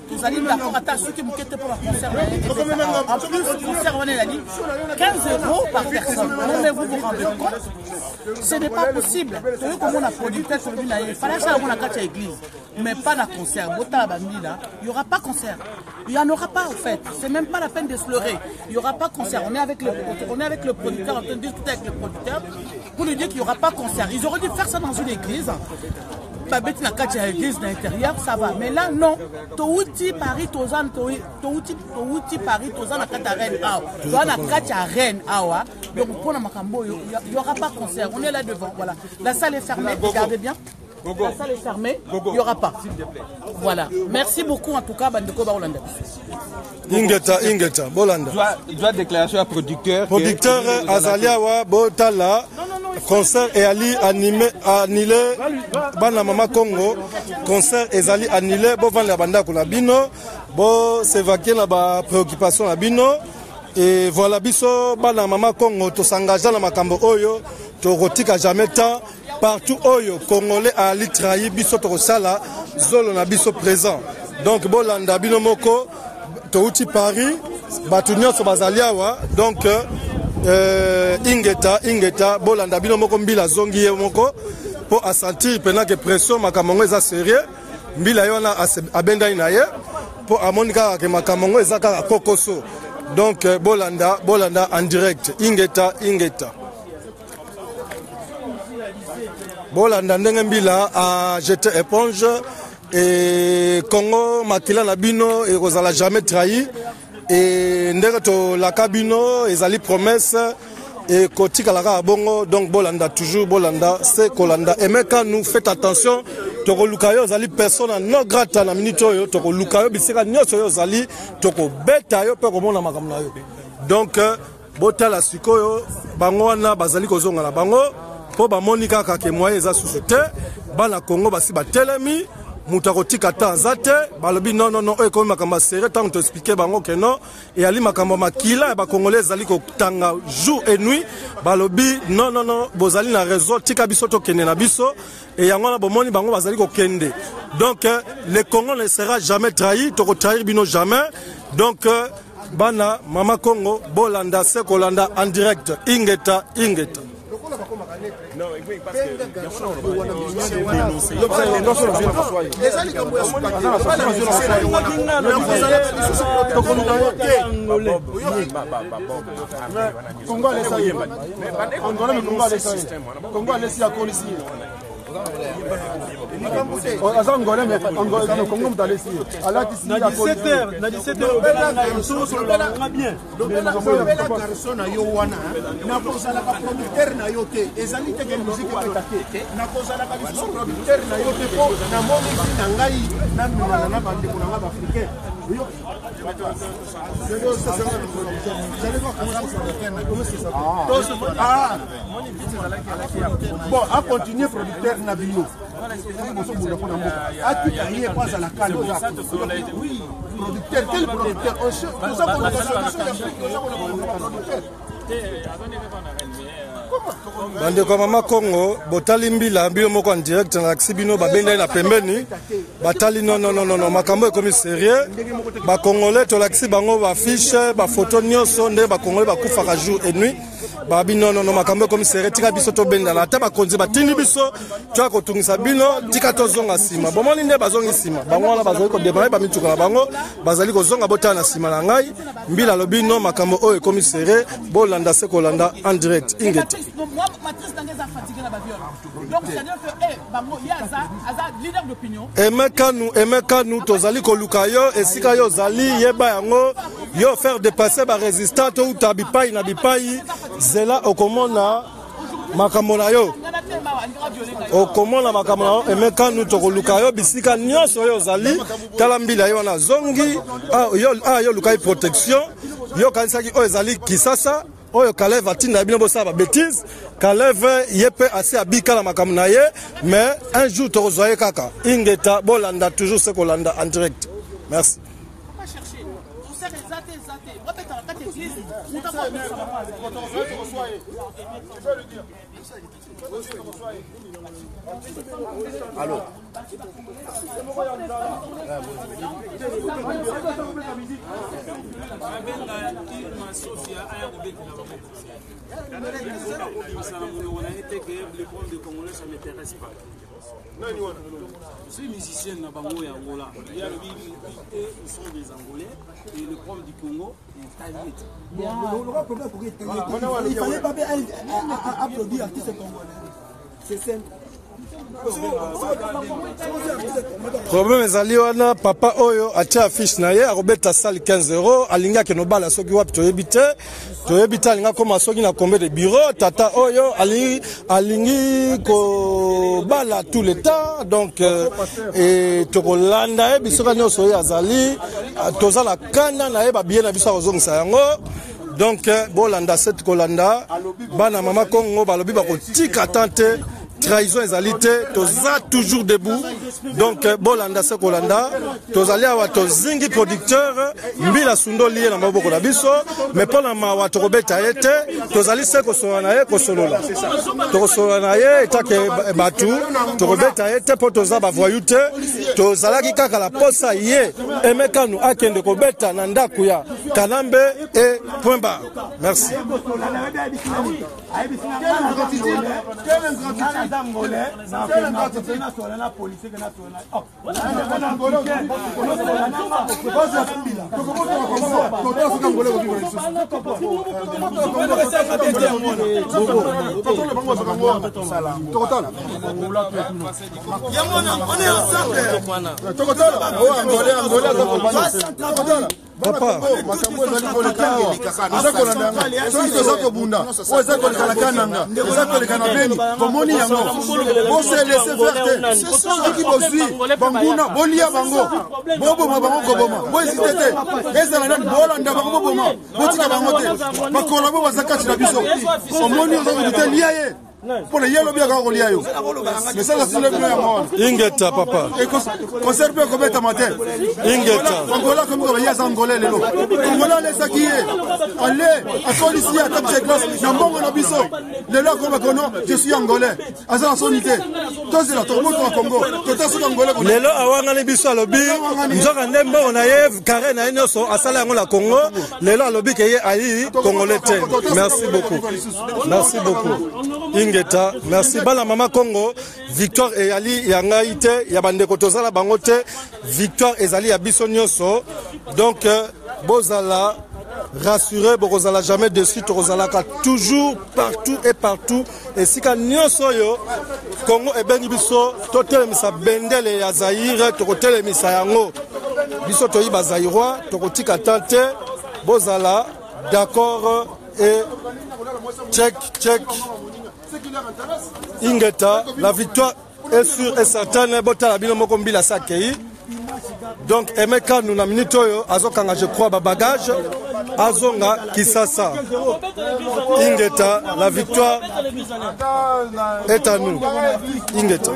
Vous allez d'accord à ceux qui me quittent pour la concert. En plus, le concert, on a dit 15 € par personne. Mais vous vous rendez compte? Ce n'est pas possible. Comme on a produit, il fallait ça à la église. Mais pas de concert. Il n'y aura pas concert. Il n'y en aura pas en fait. C'est même pas la peine de se leurrer. Il n'y aura pas concert. On est avec le producteur, en train de discuter avec le producteur pour lui dire qu'il n'y aura pas concert. Ils auraient dû faire ça dans une église. Babette na kati ya église na intérieur ça va mais là non touti Paris tozan touti Paris tozan na kati ya Rennes awa na kati ya Rennes awa donc pour na makambo il y aura pas concert on est là devant voilà la salle est fermée regardez bien la salle est fermée il y aura pas voilà merci beaucoup en tout cas bandeko ba Holanda Ingeta Bolanda doit déclaration à producteur Azalia wa Botala concert est annulé bana mama Congo concert est annulé bo vendre banda ko na bino bo s'évacuer na ba préoccupation na bino et voilà biso bana mama Congo to s'engager na makambo oyo to rotika jamais temps partout oyo congolais ali trahi biso to sala zolo na biso présent donc bolanda bino moko to uti Paris batu nyonso bazaliawa donc ingeta bolanda bino moko mbila zongi ye moko po a sentir pena que pression makamongo eza sérieux mbila yona abenda ina ye po amonika ke makamongo eza kaka kokoso donc bolanda en direct ingeta bolanda ndenge mbila a jeter éponge et Congo makila na bino et kozala jamais trahi et ndenge to la cabino ezali promesse et kotika la bongo donc bolanda toujours bolanda c'est kolanda et même quand nous faites attention toko lukayo zali personne non grata na minute yo toko lukayo bisika nyoso yo zali toko beta yo pe komona makamna yo donc botala sikoyo bango wana bazali kozonga na bango po ba monika ka ke moyen za société bana Congo basi batelemi mutakotika tanzate balobi non e comme makamba serré tant te expliquer bango que non et ali makamba makila ba congolais zali ko tanga jour et nuit balobi non bozali na raison tika biso to kende na biso et yango na bomoni bango bazali ko kende donc le Congo ne sera jamais trahi to ko trahir bino jamais donc bana mama Congo bolanda se kolanda en direct ingeta non, parce bon, à continuer producteur Nabino. Oui, producteur, quel producteur? Bande kwa mama Congo botali mbila mbilo moko en direct na Xibino babenda na pembeni batali non makambo ekomi sérieux ba congolais to laxi bango ba fiche ba photo nyonso nde ba congolais ba kufa jour et nuit ba bino non makambo ekomi sérieux tika biso to benda na ta ba konzi ba tindi biso to ko tungisa bino tika to zonga sima bomoni nde bazongi sima bango wana bazali ko démarrer ba mituka na bango bazali ko zonga botana sima na ngai mbila lobino makambo o ekomi sérieux bolanda se kolanda en direct ingeta. Donc c'est-à-dire que leader d'opinion. Emeka nous tozali koluka yo esika yo zali yeba yango yo faire dépasser ba résistant ou tabipai na bipai zela okomona makamona yo okomona makamona yo emeka nous tokoluka yo bisika nyonso yo zali tala mbila yo na zongi yo lukai protection yo kanisaki o ezali kisasa oyo Kaleve atinda bino bosaba bêtise Kaleve yepe assez abika la makamna ye mais un jour to rezoye kaka ingeta bolanda toujours ce kolanda en direct merci. On va chercher. On sert les athées. On va mettre la carte église. Allô. Je suis musicien à Bango et Angola. Il y a le ils sont des Angolais et le problème du Congo est taillé. Il fallait pas applaudir artistes congolais. C'est simple. Problème ezali wana papa oyo atia affiche na ye akobeta sali 15 € alinga ke no bala soki wapi toyebite alinga koma soki na combien de bureau tata oyo alingi ko bala tout le temps donc et tokolanda biso ka nyonso oyo azali tozala kanda na ye babiye na biso akozongisa yango donc bolanda set kolanda bana mama Congo balobi bakotika tante trahison ezalité, toza toujours debout. Donc bolanda se kolanda, tozali awa tozingi producteur mbila sundo lié na maboko na biso, mais pour la mawa tokobeta yete, tozali se kosolola ye kosolola. Tokosolola na ye etake batu, tokobeta yete po toza ba voyute, tozalaki kaka la posa ye, emekanu akende kobeta na ndaku ya Kanambe et point barre. Merci. Papa, pour les yellow bien mais ça c'est le bien ingeta papa conserve comme ta matin ingeta Angola comme il y a Angolais les lots Angola les sakier allez à policier à taper glace na mbongo na biso les lots comme je suis angolais azala sonité toi c'est la tourmente au Congo toi c'est angolais les lots awanga les biso lobi nzoka ndembo na ye carré na inoso asala yango la Congo les lots lobi ke ye ali congolais. Merci beaucoup Ingeta, merci bala mama Congo. Victoire et Ali yangaite ya bande kotozala bangote. Victoire ezali ya biso nyonso. Donc bozala rassuré, bozala jamais déçu, tozala toujours partout et si ka nyonso yo Congo e bengi biso totele misa bendele ya Zaire, tokotele misa yango. Biso toyi ba Zairwa, tokotika tante bozala d'accord et check Ingeta, la victoire est sûre et certaine. Bota bino moko mbila sakei. Donc Emeka nous na minute oyo azokanga je crois ba bagage azonga Kisasa. Ingeta, la victoire est à nous. Ingeta.